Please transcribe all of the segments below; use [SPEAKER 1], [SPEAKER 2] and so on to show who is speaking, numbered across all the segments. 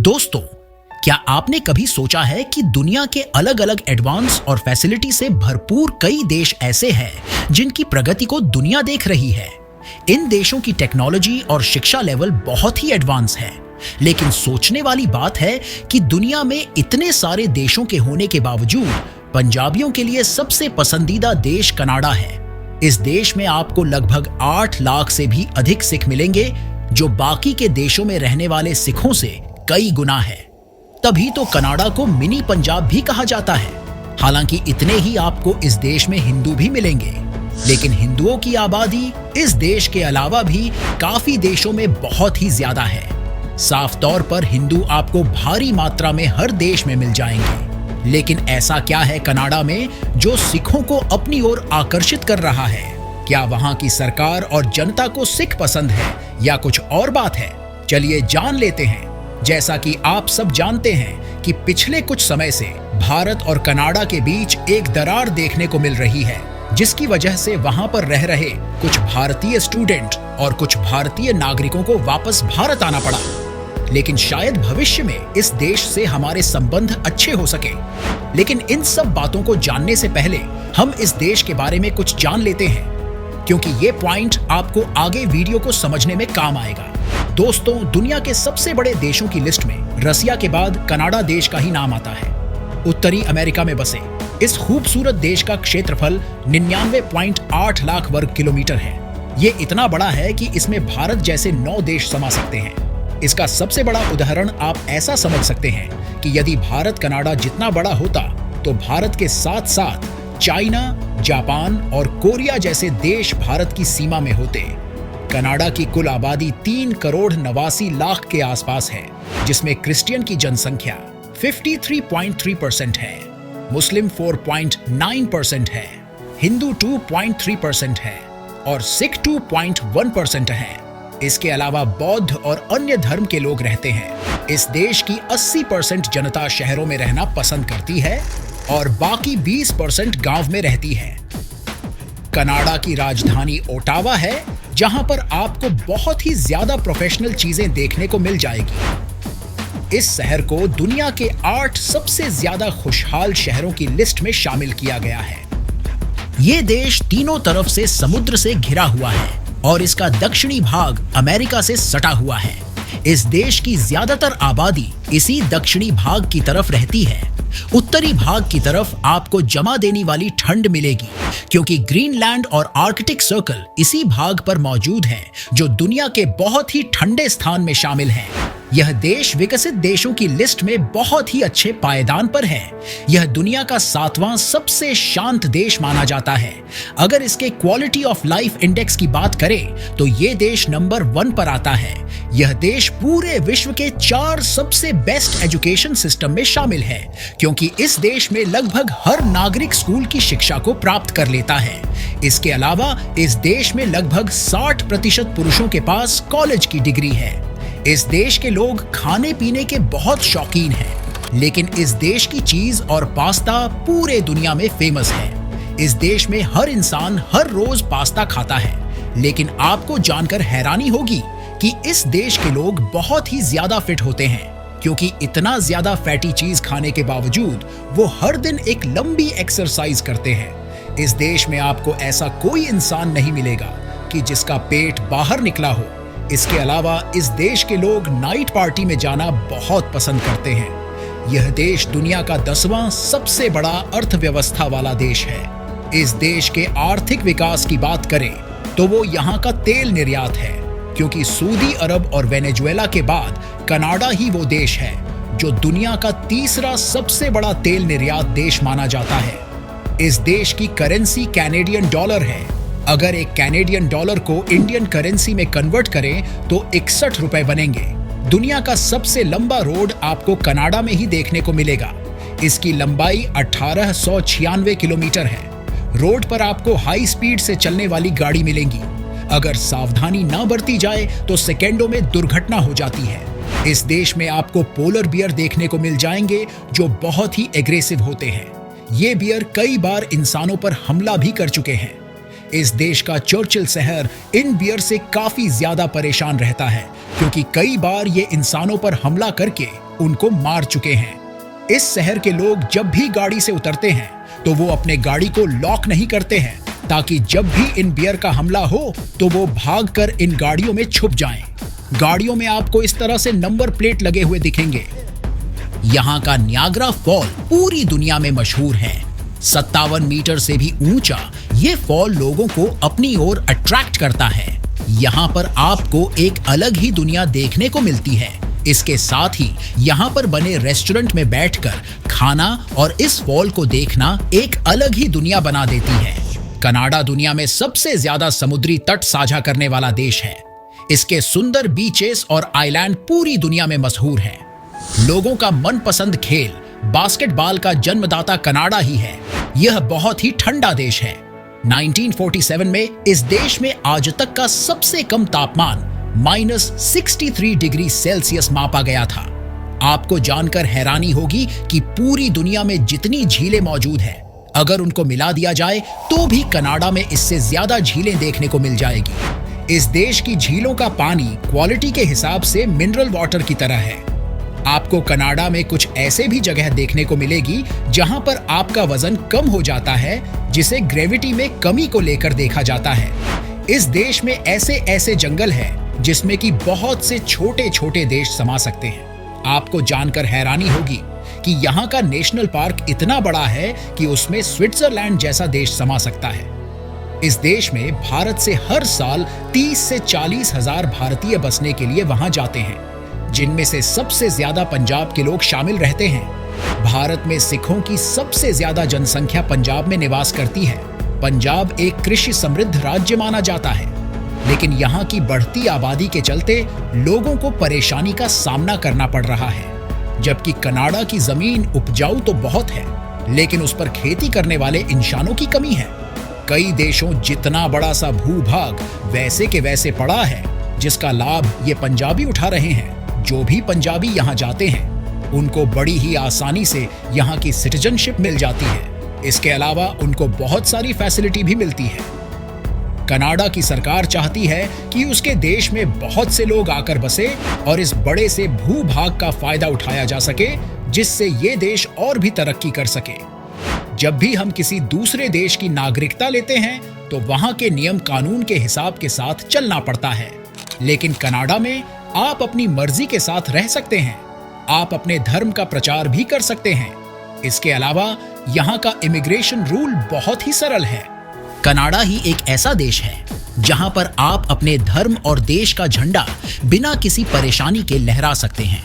[SPEAKER 1] दोस्तों, क्या आपने कभी सोचा है कि दुनिया के अलग अलग एडवांस और फैसिलिटी से भरपूर कई देश ऐसे हैं जिनकी प्रगति को दुनिया देख रही है। इन देशों की टेक्नोलॉजी और शिक्षा लेवल बहुत ही एडवांस है, लेकिन सोचने वाली बात है कि दुनिया में इतने सारे देशों के होने के बावजूद पंजाबियों के लिए सबसे पसंदीदा देश कनाडा है। इस देश में आपको लगभग 8 लाख से भी अधिक सिख मिलेंगे, जो बाकी के देशों में रहने वाले सिखों से कई गुना है। तभी तो कनाडा को मिनी पंजाब भी कहा जाता है। हालांकि इतने ही आपको इस देश में हिंदू भी मिलेंगे, लेकिन हिंदुओं की आबादी इस देश के अलावा भी काफी देशों में बहुत ही ज्यादा है। साफ तौर पर हिंदू आपको भारी मात्रा में हर देश में मिल जाएंगे, लेकिन ऐसा क्या है कनाडा में जो सिखों को अपनी ओर आकर्षित कर रहा है? क्या वहां की सरकार और जनता को सिख पसंद है या कुछ और बात है? चलिए जान लेते हैं। जैसा कि आप सब जानते हैं कि पिछले कुछ समय से भारत और कनाडा के बीच एक दरार देखने को मिल रही है, जिसकी वजह से वहां पर रह रहे कुछ भारतीय स्टूडेंट और कुछ भारतीय नागरिकों को वापस भारत आना पड़ा। लेकिन शायद भविष्य में इस देश से हमारे संबंध अच्छे हो सके। लेकिन इन सब बातों को जानने से पहले हम इस देश के बारे में कुछ जान लेते हैं, क्योंकि ये पॉइंट आपको आगे वीडियो को समझने में काम आएगा। दोस्तों, दुनिया के सबसे बड़े देशों की लिस्ट में रसिया के बाद कनाडा देश का ही नाम आता है। उत्तरी अमेरिका में बसे इस खूबसूरत देश का क्षेत्रफल 99.8 लाख वर्ग किलोमीटर है। ये इतना बड़ा है कि इसमें भारत जैसे 9 देश समा सकते हैं। इसका सबसे बड़ा उदाहरण आप ऐसा समझ सकते हैं कि यदि भारत कनाडा जितना बड़ा होता तो भारत के साथ साथ चाइना, जापान और कोरिया जैसे देश भारत की सीमा में होते। कनाडा की कुल आबादी 3 करोड़ 89 लाख के आसपास है, जिसमें क्रिश्चियन की जनसंख्या 53.3% है, मुस्लिम 4.9% है, हिंदू 2.3% है और सिख 2.1% है। इसके अलावा बौद्ध और अन्य धर्म के लोग रहते हैं। इस देश की 80% जनता शहरों में रहना पसंद करती है और बाकी 20% गांव में रहती है। कनाडा की राजधानी ओटावा है, जहां पर आपको बहुत ही ज्यादा प्रोफेशनल चीजें देखने को मिल जाएगी। इस शहर को दुनिया के 8 सबसे ज्यादा खुशहाल शहरों की लिस्ट में शामिल किया गया है। ये देश तीनों तरफ से समुद्र से घिरा हुआ है और इसका दक्षिणी भाग अमेरिका से सटा हुआ है। इस देश की ज्यादातर आबादी इसी दक्षिणी भाग की तरफ रहती है। उत्तरी भाग की तरफ आपको जमा देने वाली ठंड मिलेगी, क्योंकि ग्रीनलैंड और आर्कटिक सर्कल इसी भाग पर मौजूद है, जो दुनिया के बहुत ही ठंडे स्थान में शामिल है। यह देश विकसित देशों की लिस्ट में बहुत ही अच्छे पायदान पर है। यह दुनिया का 7वां सबसे शांत देश माना जाता है। अगर इसके क्वालिटी ऑफ लाइफ इंडेक्स की बात करें तो ये देश नंबर 1 पर आता है। यह देश पूरे विश्व के 4 सबसे बेस्ट एजुकेशन सिस्टम में शामिल है, क्योंकि इस देश में लगभग हर नागरिक स्कूल की शिक्षा को प्राप्त कर लेता है। इसके अलावा इस देश में लगभग 60% पुरुषों के पास कॉलेज की डिग्री है। इस देश के लोग खाने पीने के बहुत शौकीन हैं, लेकिन इस देश की चीज और पास्ता पूरे दुनिया में फेमस है। इस देश में हर इंसान हर रोज पास्ता खाता है, लेकिन आपको जानकर हैरानी होगी कि इस देश के लोग बहुत ही ज्यादा फिट होते हैं, क्योंकि इतना ज्यादा फैटी चीज खाने के बावजूद वो हर दिन एक लंबी एक्सरसाइज करते हैं। इस देश में आपको ऐसा कोई इंसान नहीं मिलेगा कि जिसका पेट बाहर निकला हो। इसके अलावा इस देश के लोग नाइट पार्टी में जाना बहुत पसंद करते हैं। यह देश दुनिया का 10वां सबसे बड़ा अर्थव्यवस्था वाला देश है। इस देश के आर्थिक विकास की बात करें तो वो यहाँ का तेल निर्यात है, क्योंकि सऊदी अरब और वेनेजुएला के बाद कनाडा ही वो देश है जो दुनिया का 3रा सबसे बड़ा तेल निर्यात देश माना जाता है। इस देश की करेंसी कैनेडियन डॉलर है। अगर एक कैनेडियन डॉलर को इंडियन करेंसी में कन्वर्ट करें तो 61 रुपए बनेंगे। दुनिया का सबसे लंबा रोड आपको कनाडा में ही देखने को मिलेगा। इसकी लंबाई 1896 किलोमीटर है। रोड पर आपको हाई स्पीड से चलने वाली गाड़ी मिलेंगी। अगर सावधानी न बरती जाए तो सेकेंडों में दुर्घटना हो जाती है। इस देश में आपको पोलर बियर देखने को मिल जाएंगे, जो बहुत ही एग्रेसिव होते हैं। ये बियर कई बार इंसानों पर हमला भी कर चुके हैं। इस देश का चर्चिल शहर इन बियर से काफी ज्यादा परेशान रहता है, क्योंकि कई बार ये इंसानों पर हमला करके उनको मार चुके हैं। इस शहर के लोग जब भी गाड़ी से उतरते हैं तो वो अपने गाड़ी को लॉक नहीं करते हैं, ताकि जब भी इन बियर का हमला हो तो वो भागकर इन गाड़ियों में छुप जाएं। गाड़ियों में आपको इस तरह से नंबर प्लेट लगे हुए दिखेंगे। यहाँ का नियाग्रा फॉल पूरी दुनिया में मशहूर है। 57 मीटर से भी ऊंचा ये फॉल लोगों को अपनी ओर अट्रैक्ट करता है। यहाँ पर आपको एक अलग ही दुनिया देखने को मिलती है। इसके साथ ही यहाँ पर बने रेस्टोरेंट में बैठकर खाना और इस फॉल को देखना एक अलग ही दुनिया बना देती है। कनाडा दुनिया में सबसे ज्यादा समुद्री तट साझा करने वाला देश है। इसके सुंदर बीचेस और आइलैंड पूरी दुनिया में मशहूर है। लोगों का मनपसंद खेल बास्केटबॉल का जन्मदाता कनाडा ही है। यह बहुत ही ठंडा देश है। 1947 में इस देश में आज तक का सबसे कम तापमान -63 डिग्री सेल्सियस मापा गया था। आपको जानकर हैरानी होगी कि पूरी दुनिया में जितनी झीलें मौजूद हैं, अगर उनको मिला दिया जाए तो भी कनाडा में इससे ज्यादा झीलें देखने को मिल जाएगी। इस देश की झीलों का पानी क्वालिटी के हिसाब से मिनरल वाटर की तरह है। आपको कनाडा में कुछ ऐसे भी जगह देखने को मिलेगी जहां पर आपका वजन कम हो जाता है, जिसे ग्रेविटी में कमी को लेकर देखा जाता है। इस देश में ऐसे ऐसे जंगल हैं जिसमें कि बहुत से छोटे छोटे देश समा सकते हैं। आपको जानकर हैरानी होगी कि यहाँ का नेशनल पार्क इतना बड़ा है कि उसमें स्विट्जरलैंड जैसा देश समा सकता है। इस देश में भारत से हर साल 30 से 40 हजार भारतीय बसने के लिए वहां जाते हैं, जिनमें से सबसे ज्यादा पंजाब के लोग शामिल रहते हैं। भारत में सिखों की सबसे ज्यादा जनसंख्या पंजाब में निवास करती है। पंजाब एक कृषि समृद्ध राज्य माना जाता है, लेकिन यहाँ की बढ़ती आबादी के चलते लोगों को परेशानी का सामना करना पड़ रहा है। जबकि कनाडा की जमीन उपजाऊ तो बहुत है, लेकिन उस पर खेती करने वाले इंसानों की कमी है। कई देशों जितना बड़ा सा भूभाग वैसे के वैसे पड़ा है, जिसका लाभ ये पंजाबी उठा रहे हैं। जो भी पंजाबी यहाँ जाते हैं उनको बड़ी ही आसानी से यहाँ की सिटीजनशिप मिल जाती है। इसके अलावा उनको बहुत सारी फैसिलिटी भी मिलती है। कनाडा की सरकार चाहती है कि उसके देश में बहुत से लोग आकर बसे और इस बड़े से भूभाग का फायदा उठाया जा सके, जिससे ये देश और भी तरक्की कर सके। जब भी हम किसी दूसरे देश की नागरिकता लेते हैं तो वहां के नियम कानून के हिसाब के साथ चलना पड़ता है, लेकिन कनाडा में आप अपनी मर्जी के साथ रह सकते हैं। आप अपने धर्म का प्रचार भी कर सकते हैं। इसके अलावा यहाँ का इमिग्रेशन रूल बहुत ही सरल है। कनाडा ही एक ऐसा देश है जहां पर आप अपने धर्म और देश का झंडा बिना किसी परेशानी के लहरा सकते हैं।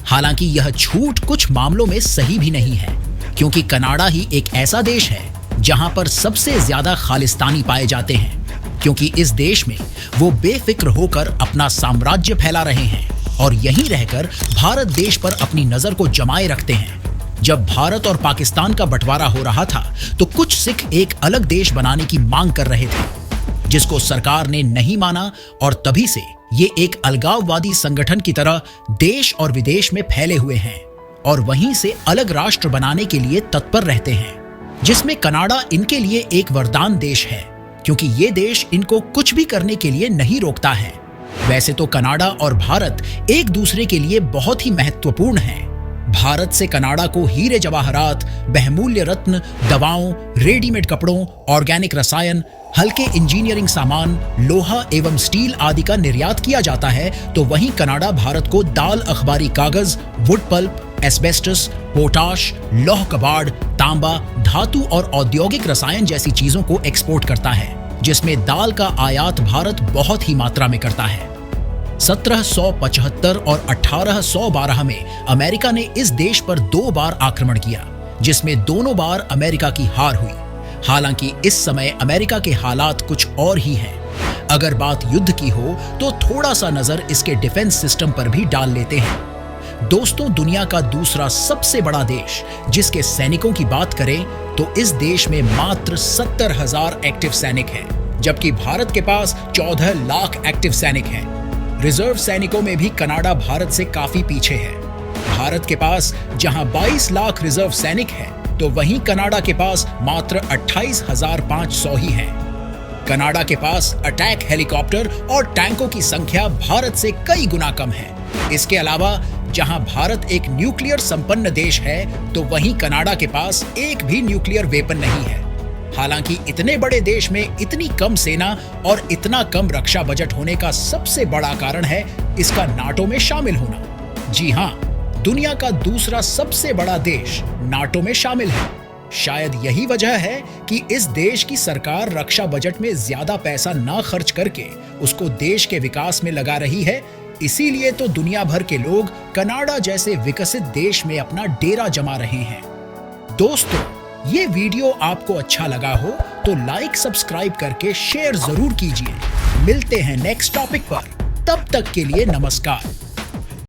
[SPEAKER 1] हालांकि यह छूट कुछ मामलों में सही भी नहीं है, क्योंकि कनाडा ही एक ऐसा देश है जहां पर सबसे ज्यादा खालिस्तानी पाए जाते हैं, क्योंकि इस देश में वो बेफिक्र होकर अपना साम्राज्य फैला रहे हैं और यहीं रहकर भारत देश पर अपनी नजर को जमाए रखते हैं। जब भारत और पाकिस्तान का बंटवारा हो रहा था तो कुछ सिख एक अलग देश बनाने की मांग कर रहे थे, जिसको सरकार ने नहीं माना और तभी से ये एक अलगाववादी संगठन की तरह देश और विदेश में फैले हुए हैं और वहीं से अलग राष्ट्र बनाने के लिए तत्पर रहते हैं, जिसमें कनाडा इनके लिए एक वरदान देश है, क्योंकि ये देश इनको कुछ भी करने के लिए नहीं रोकता है। वैसे तो कनाडा और भारत एक दूसरे के लिए बहुत ही महत्वपूर्ण हैं। भारत से कनाडा को हीरे जवाहरात, बहुमूल्य रत्न, दवाओं, रेडीमेड कपड़ों, ऑर्गेनिक रसायन, हल्के इंजीनियरिंग सामान, लोहा एवं स्टील आदि का निर्यात किया जाता है, तो वहीं कनाडा भारत को दाल, अखबारी कागज, वुड पल्प, एस्बेस्टस, पोटाश, लौह कबाड़, तांबा, धातु और औद्योगिक रसायन जैसी चीजों को एक्सपोर्ट करता है, जिसमें दाल का आयात भारत बहुत ही मात्रा में करता है। 1775 और 1812 में अमेरिका ने इस देश पर 2 बार आक्रमण किया, जिसमें दोनों बार अमेरिका की हार हुई। हालांकि इस समय अमेरिका के हालात कुछ और ही हैं। अगर बात युद्ध की हो तो थोड़ा सा नजर इसके डिफेंस सिस्टम पर भी डाल लेते हैं। दोस्तों, दुनिया का दूसरा सबसे बड़ा देश जिसके सैनिकों की बात करें तो इस देश में मात्र 70,000 एक्टिव सैनिक हैं, जबकि भारत के पास 14 लाख एक्टिव सैनिक हैं। रिजर्व सैनिकों में भी कनाडा भारत से काफी पीछे है। भारत के पास जहां 22 लाख रिजर्व सैनिक हैं, तो वहीं कनाडा के पास मात्र 28,500 ही हैं। कनाडा के पास अटैक हेलीकॉप्टर और टैंकों की संख्या भारत से कई गुना कम है। इसके अलावा जहां भारत एक न्यूक्लियर संपन्न देश है, तो वहीं कनाडा के पास एक भी न्यूक्लियर वेपन नहीं है। हालांकि इतने बड़े देश में इतनी कम सेना और इतना कम रक्षा बजट होने का सबसे बड़ा कारण है इसका नाटो में शामिल होना। जी हां, दुनिया का दूसरा सबसे बड़ा देश नाटो में शामिल है। शायद यही वजह है कि इस देश की सरकार रक्षा बजट में ज्यादा पैसा ना खर्च करके उसको देश के विकास में लगा रही है। इसीलिए तो दुनिया भर के लोग कनाडा जैसे विकसित देश में अपना डेरा जमा रहे हैं। दोस्तों, ये वीडियो आपको अच्छा लगा हो तो लाइक सब्सक्राइब करके शेयर जरूर कीजिए। मिलते हैं नेक्स्ट टॉपिक पर, तब तक के लिए नमस्कार।